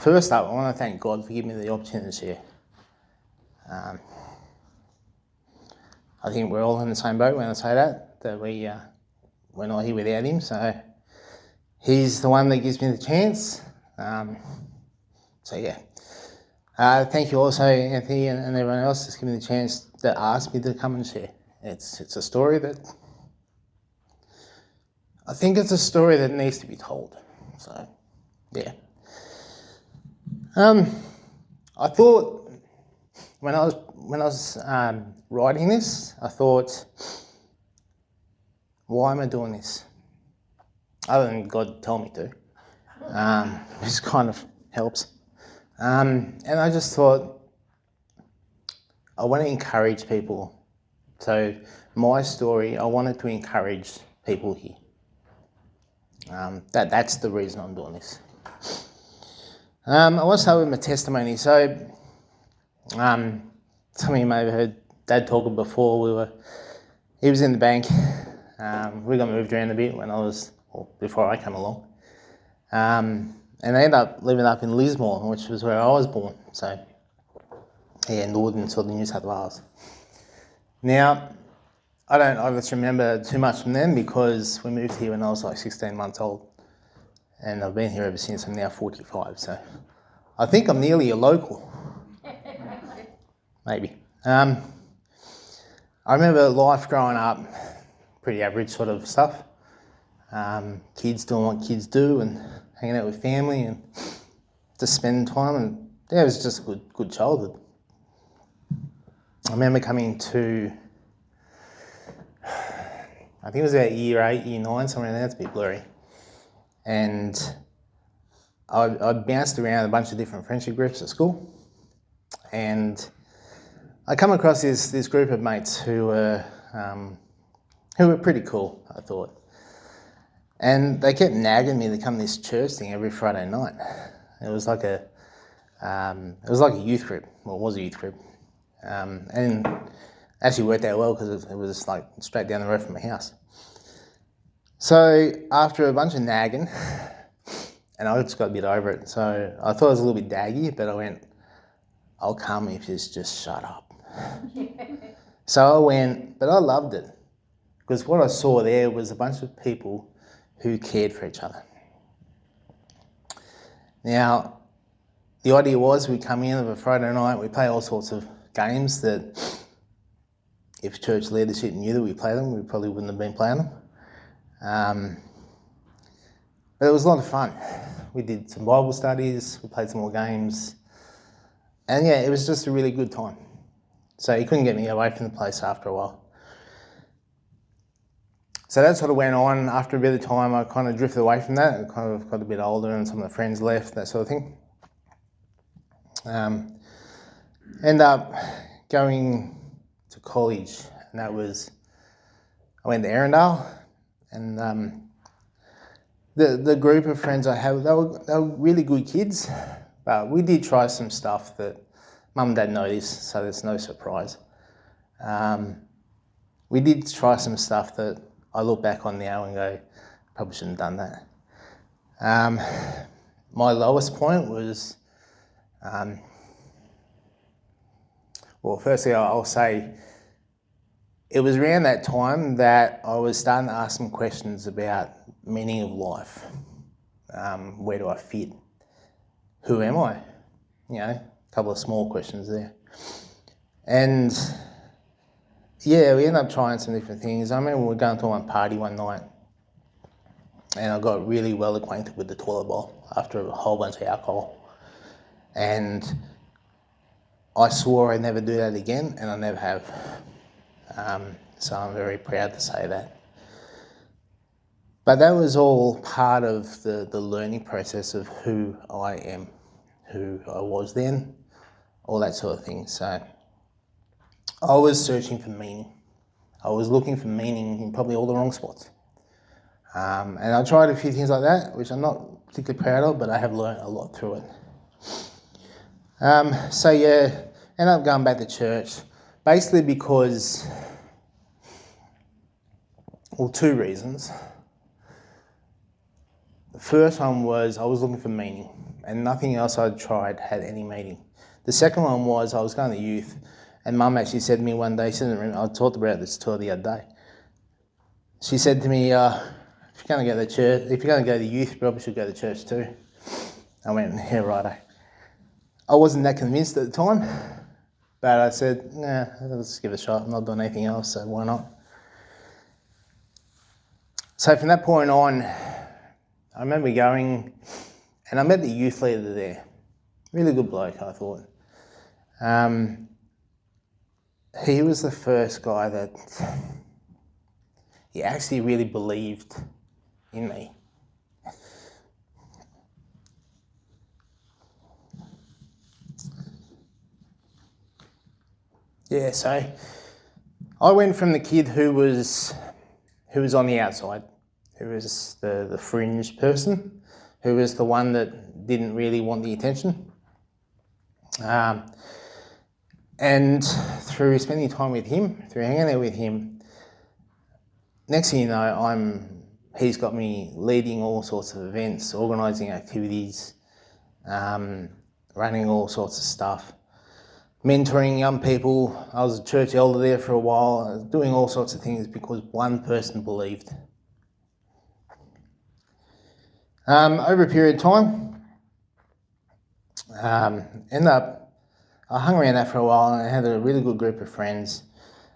first up, I want to thank God for giving me the opportunity to share. I think we're all in the same boat when I say that we're not here without him, so he's the one that gives me the chance. Thank you also, Anthony, and everyone else that's given me the chance that asked me to come and share. It's a story that, I think it's a story that needs to be told, so yeah. I thought, when I was writing this, I thought, why am I doing this? Other than God tell me to, which kind of helps. And I just thought, I want to encourage people. So my story, I wanted to encourage people here. That's the reason I'm doing this. I want to start with my testimony. So, some of you may have heard Dad talking before. He was in the bank. We got moved around a bit before I came along. And I ended up living up in Lismore, which was where I was born. So, yeah, northern sort of New South Wales. Now, I don't obviously remember too much from then because we moved here when I was like 16 months old. And I've been here ever since. I'm now 45, so I think I'm nearly a local. Maybe. I remember life growing up, pretty average sort of stuff. Kids doing what kids do and hanging out with family and just spending time, and yeah, it was just a good childhood. I remember coming to, I think it was about year 8, year 9, somewhere in there, it's a bit blurry. And I bounced around a bunch of different friendship groups at school, and I come across this group of mates who were pretty cool, I thought. And they kept nagging me to come to this church thing every Friday night. It was like a youth group. Well, it was a youth group, and actually worked out well because it was like straight down the road from my house. So after a bunch of nagging, and I just got a bit over it, so I thought it was a little bit daggy, but I went, I'll come if you just shut up. So I went, but I loved it, because what I saw there was a bunch of people who cared for each other. Now, the idea was we'd come in on a Friday night, we play all sorts of games that if church leadership knew that we play them, we probably wouldn't have been playing them. But it was a lot of fun. We did some Bible studies, we played some more games, and yeah, it was just a really good time. So he couldn't get me away from the place after a while. So that sort of went on. After a bit of time, I kind of drifted away from that. I kind of got a bit older and some of the friends left, that sort of thing. Ended up going to college, and I went to Arundel, and the group of friends I had, they were really good kids, but we did try some stuff that Mum and Dad noticed, so there's no surprise. We did try some stuff that I look back on now and go, probably shouldn't have done that. My lowest point was, well, firstly, I'll say, it was around that time that I was starting to ask some questions about meaning of life. Where do I fit? Who am I? You know, a couple of small questions there. And yeah, we ended up trying some different things. I remember we were going to one party one night, and I got really well acquainted with the toilet bowl after a whole bunch of alcohol. And I swore I'd never do that again, and I never have. So I'm very proud to say that. But that was all part of the learning process of who I am, who I was then, all that sort of thing. So I was searching for meaning. I was looking for meaning in probably all the wrong spots. And I tried a few things like that, which I'm not particularly proud of, but I have learned a lot through it. So yeah, ended up going back to church, basically because, well, two reasons. The first one was I was looking for meaning, and nothing else I'd tried had any meaning. The second one was I was going to youth, and Mum actually said to me one day, I talked about this to her the other day. She said to me, if you're going to go to church, if you're going to go to youth, you probably should go to church too. I went, yeah, righto. I wasn't that convinced at the time, but I said, nah, let's give it a shot. I'm not doing anything else, so why not? So from that point on, I remember going, and I met the youth leader there. Really good bloke, I thought. He was the first guy that he actually really believed in me. Yeah, so I went from the kid who was on the outside, who was the fringe person, who was the one that didn't really want the attention. And through spending time with him, through hanging out with him, next thing you know, he's got me leading all sorts of events, organising activities, running all sorts of stuff, mentoring young people. I was a church elder there for a while. I was doing all sorts of things because one person believed. Over a period of time, I hung around that for a while, and I had a really good group of friends,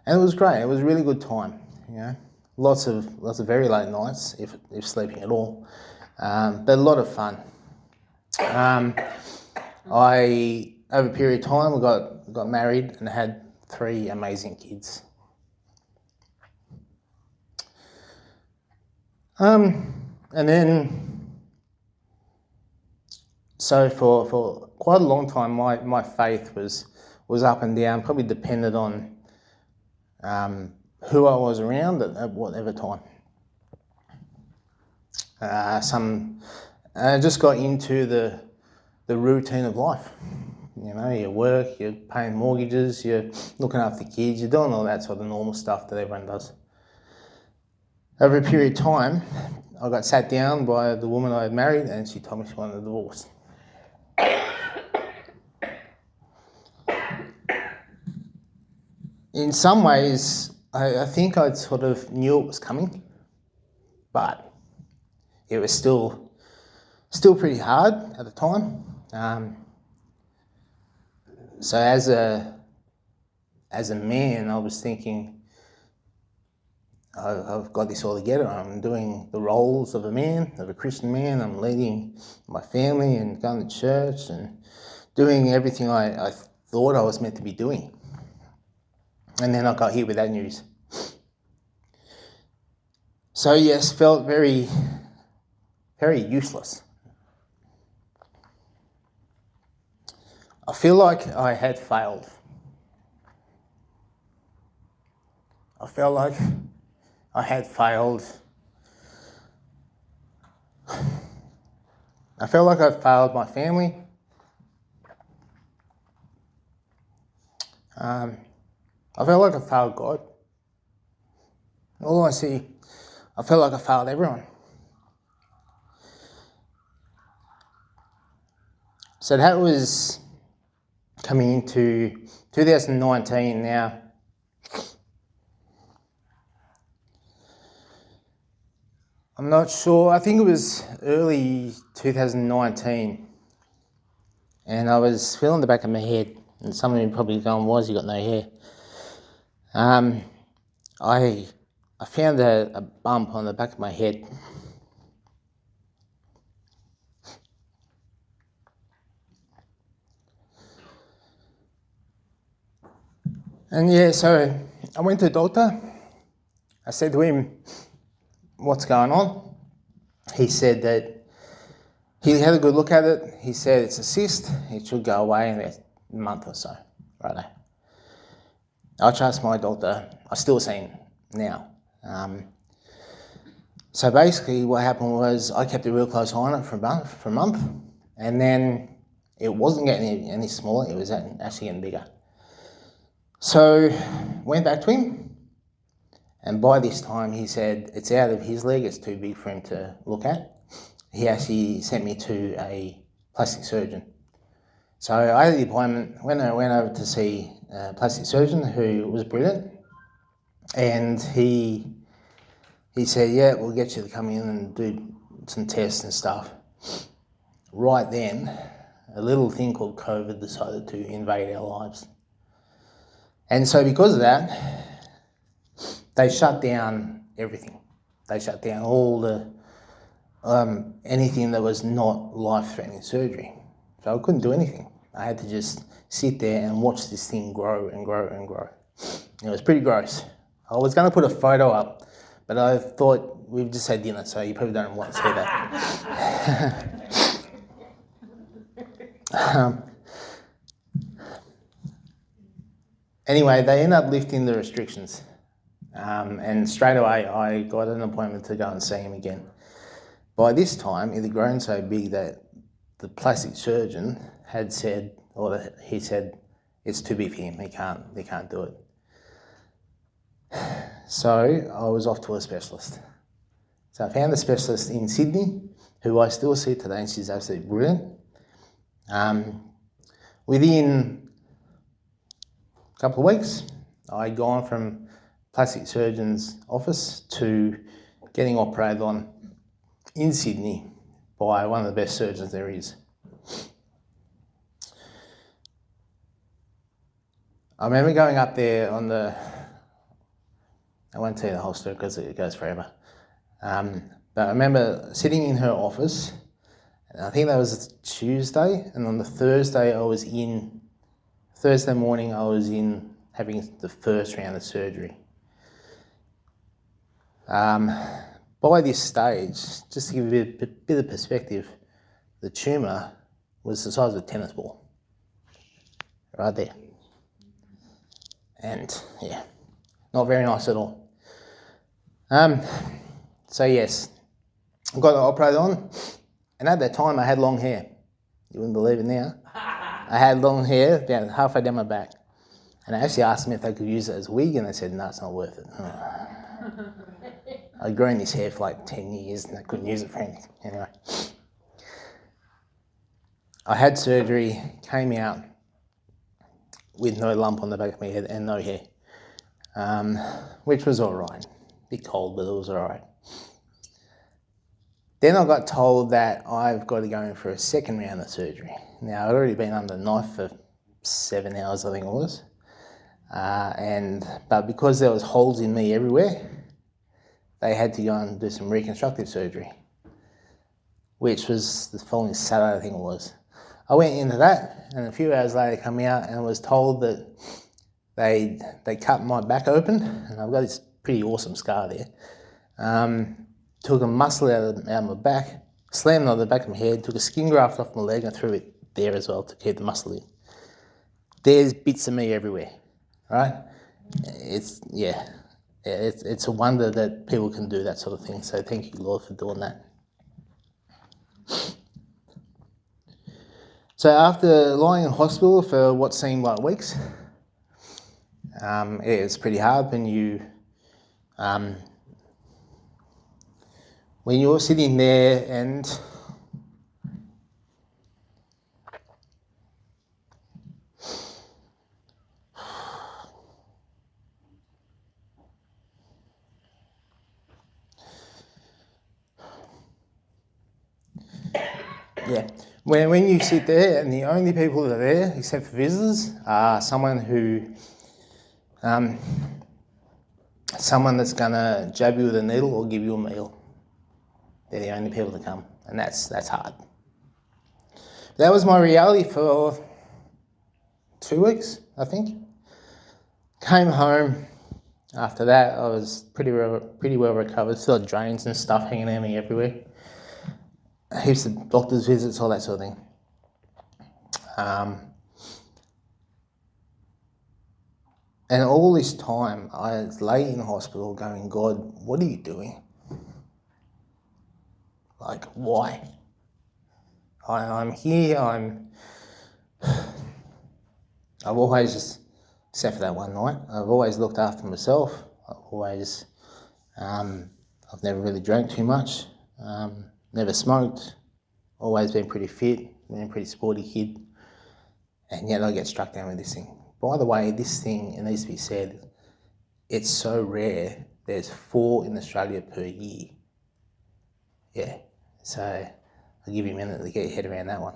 and it was great. It was a really good time, you know. Lots of very late nights, if sleeping at all, but a lot of fun. Over a period of time, we got married and had 3 amazing kids. And then, so for quite a long time, my faith was up and down, probably depended on who I was around at whatever time. I just got into the routine of life. You know, you work, you're paying mortgages, you're looking after kids, you're doing all that sort of normal stuff that everyone does. Over a period of time, I got sat down by the woman I had married, and she told me she wanted a divorce. In some ways, I think I sort of knew it was coming, but it was still pretty hard at the time. So as a man, I was thinking, I've got this all together. I'm doing the roles of a man, of a Christian man. I'm leading my family and going to church and doing everything I thought I was meant to be doing. And then I got hit with that news. So yes, felt very, very useless. I feel like I had failed. I felt like I had failed. I felt like I failed my family. I felt like I failed God. All I see, I felt like I failed everyone. So that was coming into 2019 now. I'm not sure, I think it was early 2019, and I was feeling the back of my head, and some of you probably going, why has he got no hair? I found a bump on the back of my head. And yeah, so I went to the doctor. I said to him, what's going on? He said that he had a good look at it. He said it's a cyst. It should go away in a month or so. Righto. I trust my doctor. I still see him now. So basically what happened was I kept a real close eye on it for a month, and then it wasn't getting any smaller. It was actually getting bigger. So went back to him, and by this time he said it's out of his league. It's too big for him to look at. he actually sent me to a plastic surgeon. So I had the appointment, went over to see a plastic surgeon who was brilliant, and he said, yeah, we'll get you to come in and do some tests and stuff. Right then, a little thing called COVID decided to invade our lives. And so because of that, they shut down everything. They shut down all the, anything that was not life-threatening surgery. So I couldn't do anything. I had to just sit there and watch this thing grow and grow and grow. It was pretty gross. I was going to put a photo up, but I thought we've just had dinner, so you probably don't want to see that. Anyway, they ended up lifting the restrictions. And straight away, I got an appointment to go and see him again. By this time, it had grown so big that the plastic surgeon had said, or he said, it's too big for him. He can't do it. So I was off to a specialist. So I found a specialist in Sydney, who I still see today, and she's absolutely brilliant. Within a couple of weeks, I'd gone from plastic surgeon's office to getting operated on in Sydney by one of the best surgeons there is. I remember going up there on the, I won't tell you the whole story because it goes forever, but I remember sitting in her office, and I think that was Tuesday, and on the Thursday morning I was in having the first round of surgery. By this stage, just to give you a bit of perspective, the tumour was the size of a tennis ball, right there. And yeah, not very nice at all. So yes, I got operated on, and at that time I had long hair. You wouldn't believe it now. I had long hair about halfway down my back. And I actually asked them if they could use it as a wig, and they said, no, it's not worth it. I'd grown this hair for like 10 years and I couldn't use it for anything. Anyway, I had surgery, came out with no lump on the back of my head and no hair, which was all right. A bit cold, but it was all right. Then I got told that I've got to go in for a second round of surgery. Now, I'd already been under the knife for 7 hours, I think it was. But because there was holes in me everywhere, they had to go and do some reconstructive surgery, which was the following Saturday, I think it was. I went into that, and a few hours later come out and was told that they cut my back open, and I've got this pretty awesome scar there. Took a muscle out of my back, slammed it on the back of my head, took a skin graft off my leg and threw it there as well to keep the muscle in. There's bits of me everywhere, right? It's a wonder that people can do that sort of thing. So thank you, Lord, for doing that. So after lying in hospital for what seemed like weeks, it's pretty hard when you're sitting there and yeah, when you sit there and the only people that are there, except for visitors, are someone that's going to jab you with a needle or give you a meal. They're the only people to come, and that's hard. That was my reality for 2 weeks, I think. Came home. After that, I was pretty well recovered. Still had drains and stuff hanging out of me everywhere. Heaps of doctor's visits, all that sort of thing. And all this time, I lay in hospital going, God, what are you doing? Like, why? I'm here, I've always just, except for that one night, I've always looked after myself. I've never really drank too much. never smoked, always been pretty fit, been a pretty sporty kid, and yet I get struck down with this thing. By the way, this thing, it needs to be said, it's so rare, there's 4 in Australia per year. Yeah, so I'll give you a minute to get your head around that one.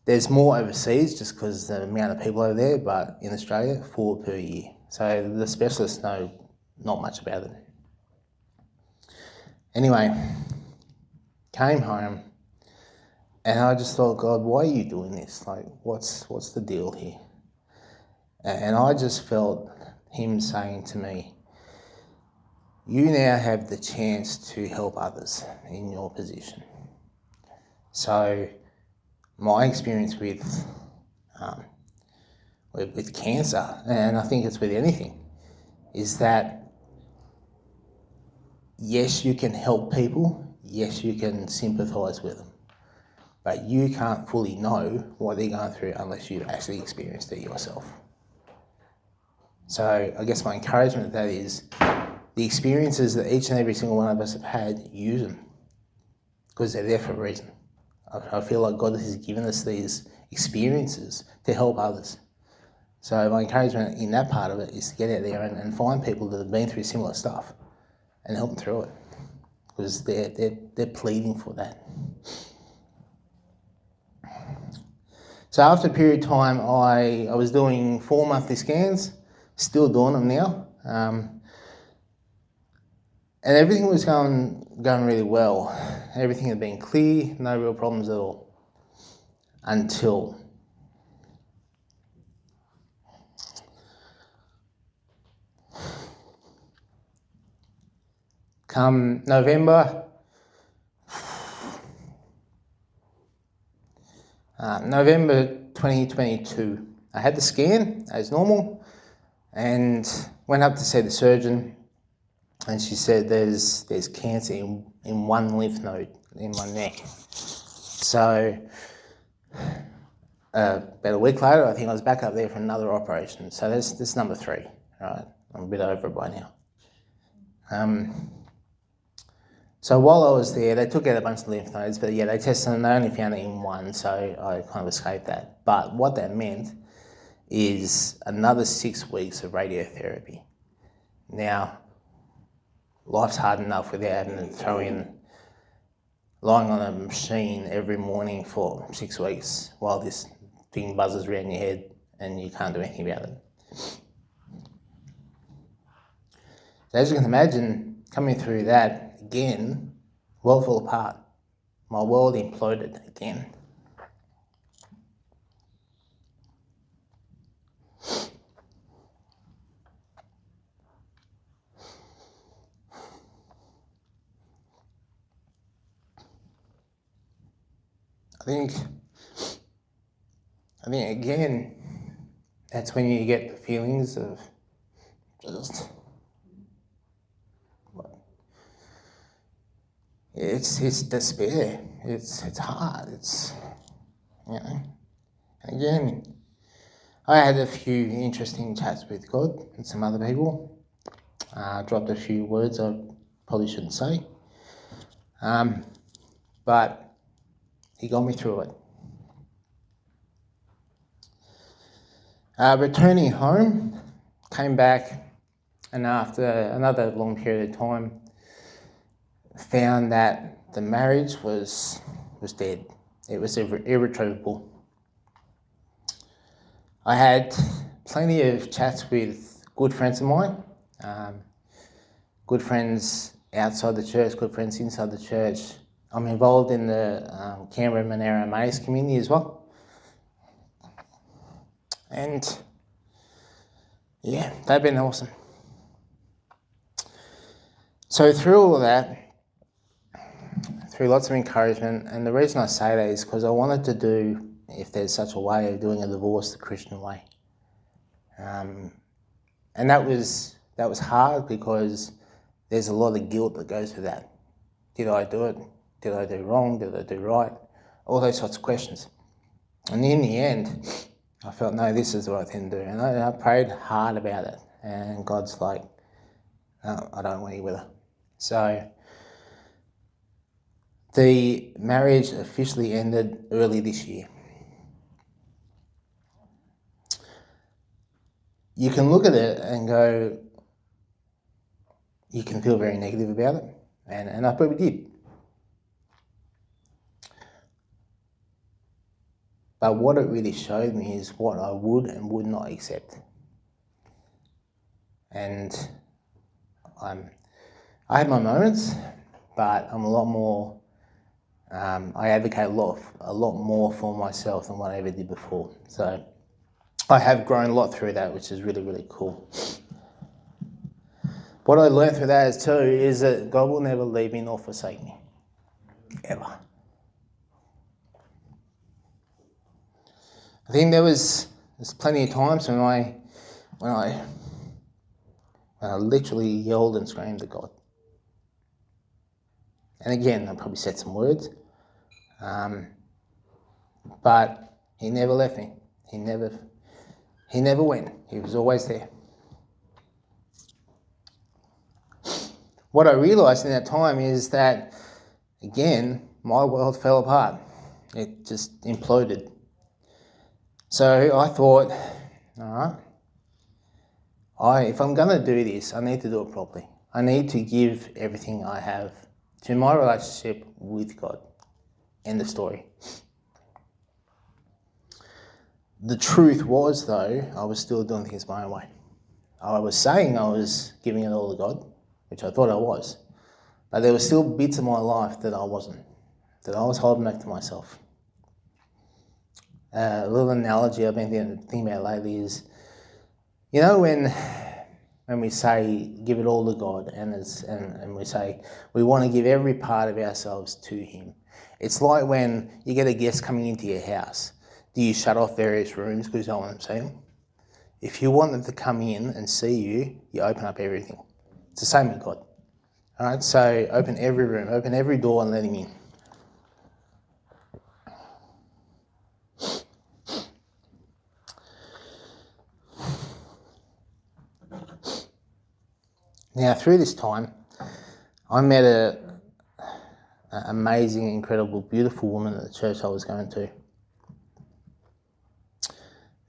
There's more overseas just because the amount of people over there, but in Australia, 4 per year. So the specialists know not much about it. Anyway, came home and I just thought, God, why are you doing this? Like, what's the deal here? And I just felt him saying to me, you now have the chance to help others in your position. So my experience with cancer, and I think it's with anything, is that yes, you can help people, yes, you can sympathise with them, but you can't fully know what they're going through unless you've actually experienced it yourself. So I guess my encouragement to that is the experiences that each and every single one of us have had, use them, because they're there for a reason. I feel like God has given us these experiences to help others. So my encouragement in that part of it is to get out there and find people that have been through similar stuff and help them through it, because they're pleading for that. So after a period of time, I was doing 4 monthly scans, still doing them now, and everything was going really well. Everything had been clear, no real problems at all, until come November 2022, I had the scan as normal and went up to see the surgeon, and she said there's cancer in one lymph node in my neck. So about a week later, I think I was back up there for another operation. So this number 3, right? I'm a bit over it by now. So while I was there, they took out a bunch of lymph nodes, but yeah, they tested and they only found it in one, so I kind of escaped that. But what that meant is another 6 weeks of radiotherapy. Now, life's hard enough without having to throw in lying on a machine every morning for 6 weeks while this thing buzzes around your head and you can't do anything about it. So as you can imagine, coming through that again, world fell apart. My world imploded again. I think again, that's when you get the feelings of just, it's despair. It's hard. It's, you know. Again, I had a few interesting chats with God and some other people. Dropped a few words I probably shouldn't say. But he got me through it. Returning home, came back, and after another long period of time, found that the marriage was dead. It was irretrievable. I had plenty of chats with good friends of mine, good friends outside the church, good friends inside the church. I'm involved in the Canberra Monaro Mays community as well. And yeah, they've been awesome. So through all of that, through lots of encouragement, and the reason I say that is because I wanted to do, if there's such a way of doing a divorce the Christian way. And that was hard because there's a lot of guilt that goes with that. Did I do it? Did I do wrong? Did I do right? All those sorts of questions. And in the end, I felt, no, this is the right thing to do. And I prayed hard about it. And God's like, no, I don't want you with her. So The marriage officially ended early this year. You can look at it and go, you can feel very negative about it, and I probably did. But what it really showed me is what I would and would not accept. And I had my moments, but I'm a lot more, I advocate a lot more for myself than what I ever did before. So I have grown a lot through that, which is really, really cool. What I learned through that too is that God will never leave me nor forsake me, ever. I think there's plenty of times when I literally yelled and screamed at God. And again, I probably said some words, but He never left me. He never went. He was always there. What I realised in that time is that, again, my world fell apart. It just imploded. So I thought, all right, if I'm going to do this, I need to do it properly. I need to give everything I have to my relationship with God. End of story. The truth was, though, I was still doing things my own way. I was saying I was giving it all to God, which I thought I was, but there were still bits of my life that I wasn't, that I was holding back to myself. A little analogy I've been thinking about lately is, you know, when we say give it all to God and we say we want to give every part of ourselves to Him. It's like when you get a guest coming into your house. Do you shut off various rooms because you don't want them to see them? If you want them to come in and see you, you open up everything. It's the same with God. All right, so open every room, open every door and let Him in. Now, through this time, I met an amazing, incredible, beautiful woman at the church I was going to.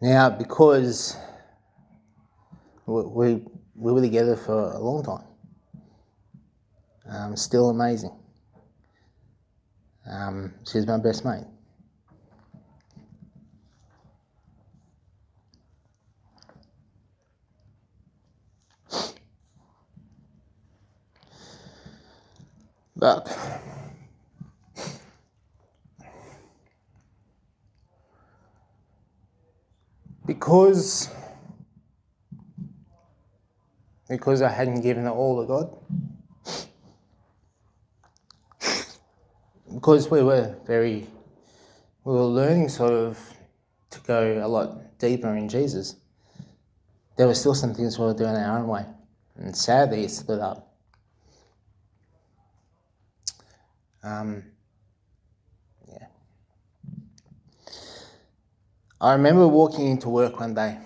Now, because we were together for a long time, still amazing. She's my best mate. But because I hadn't given it all to God, because we were learning sort of to go a lot deeper in Jesus, there were still some things we were doing our own way, and sadly it split up. I remember walking into work one day,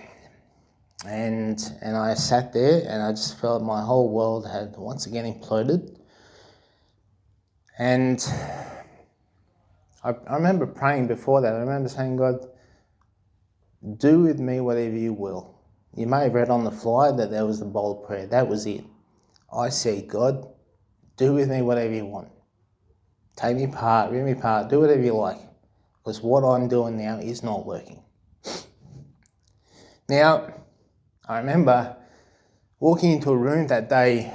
and I sat there and I just felt my whole world had once again imploded. And I remember praying before that. I remember saying, God, do with me whatever you will. You may have read on the fly that there was the bold prayer. That was it. I said, God, do with me whatever you want. Take me apart, rip me apart, do whatever you like. Because what I'm doing now is not working. Now, I remember walking into a room that day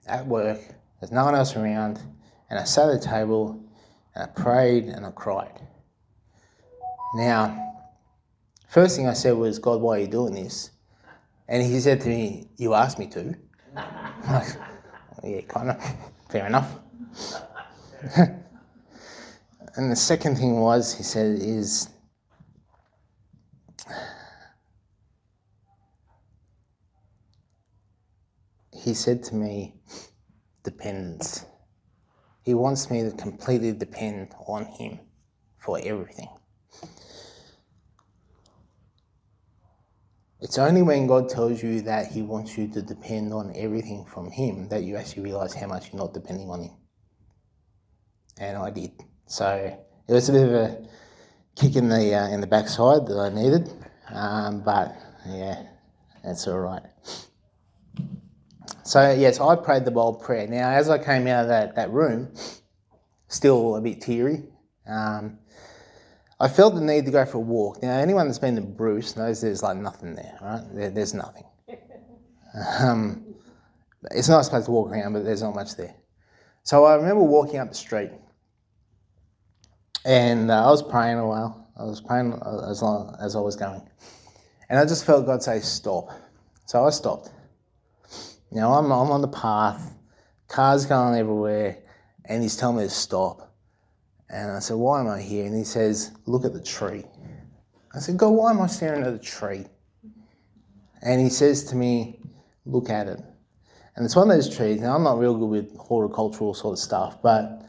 at work, there's no one else around, and I sat at a table and I prayed and I cried. Now, first thing I said was, God, why are you doing this? And He said to me, you asked me to. Yeah, kind of, fair enough. And the second thing was, He said, He said to me, dependence. He wants me to completely depend on Him for everything. It's only when God tells you that He wants you to depend on everything from Him that you actually realise how much you're not depending on Him. and I did. So it was a bit of a kick in the backside that I needed, but yeah, that's all right. So yes, I prayed the bold prayer. Now, as I came out of that room, still a bit teary, I felt the need to go for a walk. Now, anyone that's been to Bruce knows there's like nothing there, right? There's nothing. It's not supposed to walk around, but there's not much there. So I remember walking up the street, and I was praying a while. I was praying as long as I was going, and I just felt God say stop. So I stopped. Now I'm on the path, cars going everywhere, and he's telling me to stop. And I said, why am I here? And he says, look at the tree. I said, God, why am I staring at the tree? And he says to me, look at it. And it's one of those trees, now I'm not real good with horticultural sort of stuff, but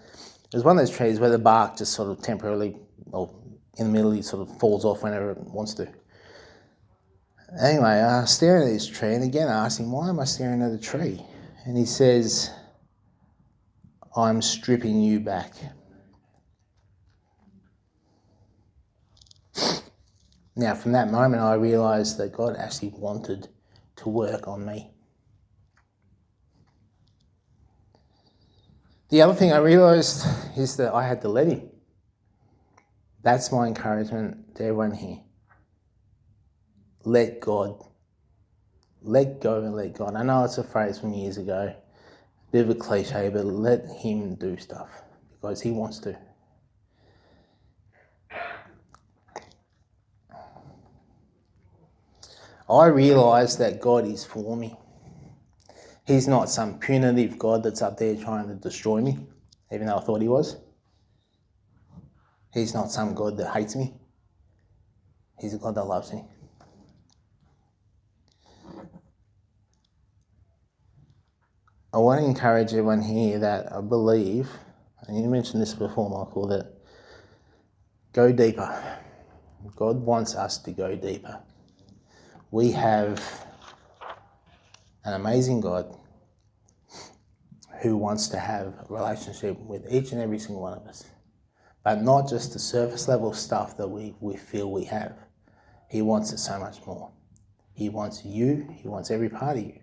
it's one of those trees where the bark just sort of temporarily, or in the middle, it sort of falls off whenever it wants to. Anyway, I was staring at this tree, and again I asked him, why am I staring at the tree? And he says, I'm stripping you back. Now, from that moment, I realised that God actually wanted to work on me. The other thing I realised is that I had to let him. That's my encouragement to everyone here. Let God. Let go and let God. I know it's a phrase from years ago, a bit of a cliche, but let him do stuff because he wants to. I realise that God is for me. He's not some punitive God that's up there trying to destroy me, even though I thought he was. He's not some God that hates me. He's a God that loves me. I want to encourage everyone here that I believe, and you mentioned this before, Michael, that go deeper. God wants us to go deeper. We have an amazing God who wants to have a relationship with each and every single one of us, but not just the surface level stuff that we feel we have. He wants it so much more. He wants you. He wants every part of you.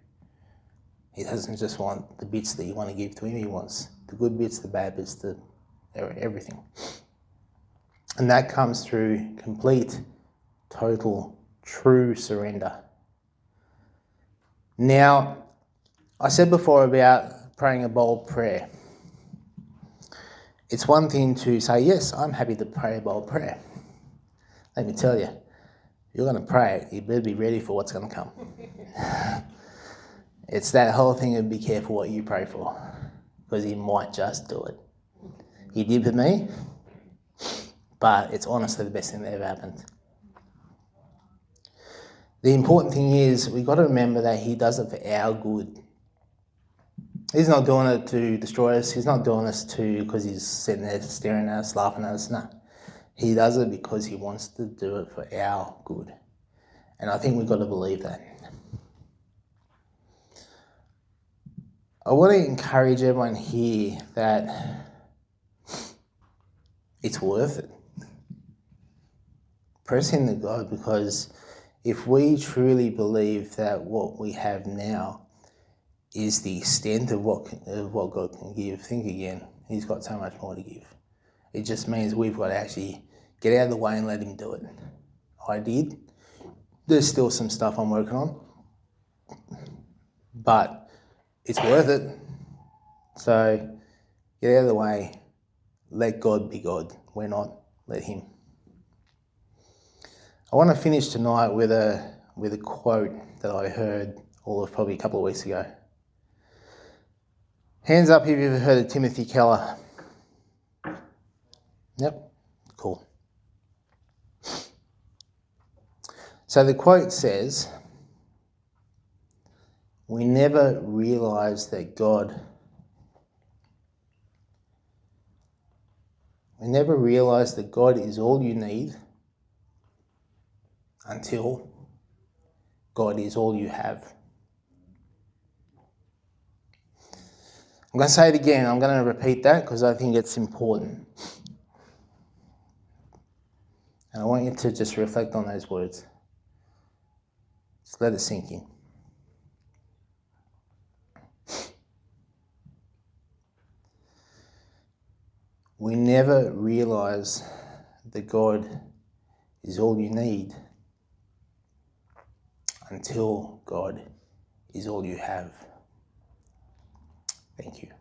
He doesn't just want the bits that you want to give to him. He wants the good bits, the bad bits, everything. And that comes through complete, total, true surrender. Now, I said before about praying a bold prayer. It's one thing to say, yes, I'm happy to pray a bold prayer. Let me tell you, you're going to pray it, you better be ready for what's going to come. It's that whole thing of be careful what you pray for, because he might just do it. He did with me, but it's honestly the best thing that ever happened. The important thing is we've got to remember that he does it for our good. He's not doing it to destroy us. He's not doing this because he's sitting there staring at us, laughing at us. No. He does it because he wants to do it for our good. And I think we've got to believe that. I want to encourage everyone here that it's worth it. Press into God, because if we truly believe that what we have now is the extent of what God can give, think again, he's got so much more to give. It just means we've got to actually get out of the way and let him do it. I did. There's still some stuff I'm working on, but it's worth it. So get out of the way, let God be God. We're not, let him. I want to finish tonight with a quote that I heard probably a couple of weeks ago. Hands up if you've ever heard of Timothy Keller. Yep, cool. So the quote says, we never realise that God is all you need until God is all you have. I'm I'm going to say it again. I'm going to repeat that because I think it's important. And I want you to just reflect on those words. Just let it sink in. We never realise that God is all you need until God is all you have. Thank you.